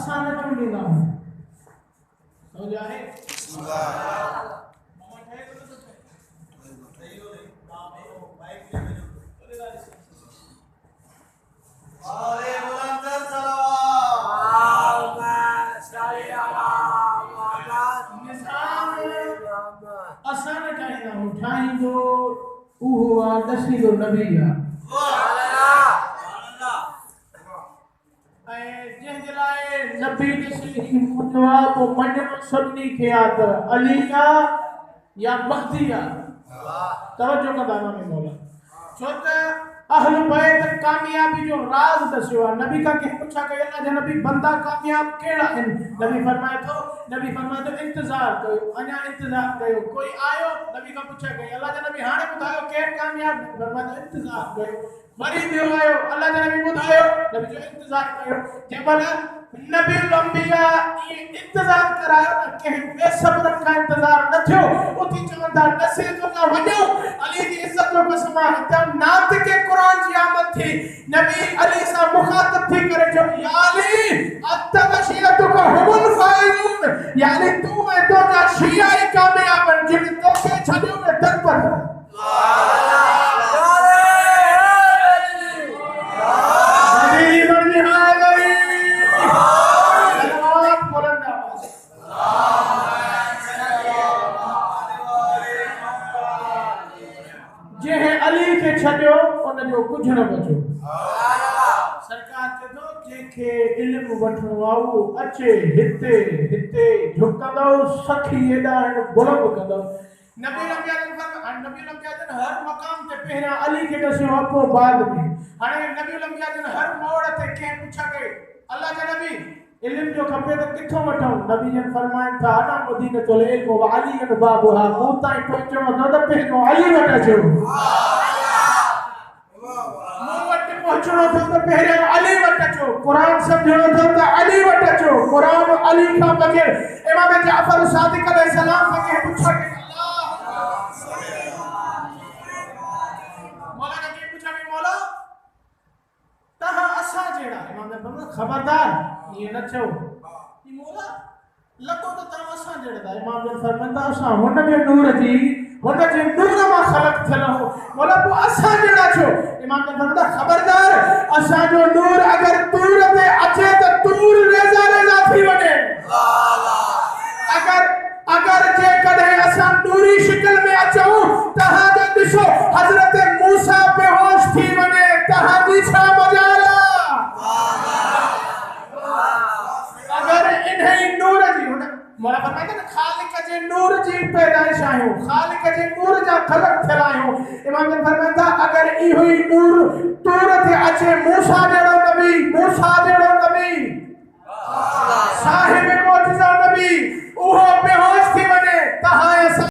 असां न चूंडींदा समझ आहे असां न ठाहींदा आहियूं ठाहींदो उहो आहे दसींदो नबी आहे जंहिंजे लाइ नबी ॾिसी मुंहिंजो आहे पोइ मञणो सभिनी खे आहे त अली आहे या महदी आहे तवजो कंदा इमाम मौला छो त अहल बैत कामयाबी जो राज दस्यो आहे नबी का के पूछा कयो अल्लाह जा नबी बंदा कामयाब केड़ा आहिनि नबी फरमाए थो इंतजार कयो अञा इंतजार कयो कोई आयो नबी का पूछा कयो अल्लाह जा नबी हाणे ॿुधायो केर कामयाब फरमाए थो इंतजार कयो वरी ॿियो आयो अल्लाह जा नबी ॿुधायो नबी जो इंतजार कयो जंहिंमहिल नबी लंबिया इंतजार करायो न कंहिं बेसब्र का इंतजार न थियो उथी चवंदा नसीर जो ना वञो अली जी इज्जत जो कसम आहे त नात के कुरान जी आमद थी नबी अली सां मुखातब थी करे जो या अली अतबशियतु का हुमुल फाइलून यानी तू ऐं तो जा शिया ई कामयाब आहिनि जिन तोखे छॾियो में दर पर छॾियो उन जो कुझु न बचो सरकार चए थो जंहिंखे इल्मु वठणो आहे उहो अचे हिते हिते झुकंदो सखी एॾा आहिनि बुलंद कंदो नबी लंबिया हर मक़ाम ते पहिरियां अली खे ॾसियो आहे पोइ बाद में हाणे नबी लंबिया हर मोड़ ते कंहिं पुछा कई अल्लाह जा नबी इल्म जो खपे त किथों वठूं नबी जन फरमाइनि था अना मदीनतुल इल्म व अली बाबुहा मूं ताईं पहुचणो न त पहिरियों अली वटि अचो पहुचणो थो त पहिरियों अली वटि अचो क़ुरान सम्झणो थो त अली वटि अचो क़ुरान अली खां बग़ैर इमाम जाफर सादिक अलैहिस्सलाम खे पुछा कि मौला ने पूछा कि मौला तहां असां जहिड़ा इमाम ने फरमाया खबरदार ये न चओ कि मौला लॻो त तहां असां जहिड़ा इमाम ने फरमाया असां हुन जे नूर मां ख़लक़ थियल हो मौला पोइ असां जहिड़ा छो इमाम ने फरमाया खबरदार असां जो नूर अगर तूर ते अचे त तूर रेज़ा रेज़ा थी वञे अगर जे कॾहिं असां नूरी शिकल में अचूं तहां जो ॾिसो हज़रत मूसा बेहोश थी वञे तहां जी छा मजाल अगर इन्हीं नूर जी मौला फरमाइंदा न खालिक जे नूर जी पैदाइश आहियूं खालिक जे नूर जा ख़लक़ थियल आहियूं इमाम फरमाइंदा अगर इहो ई नूर तूर ते अचे मूसा जहिड़ो नबी मूसा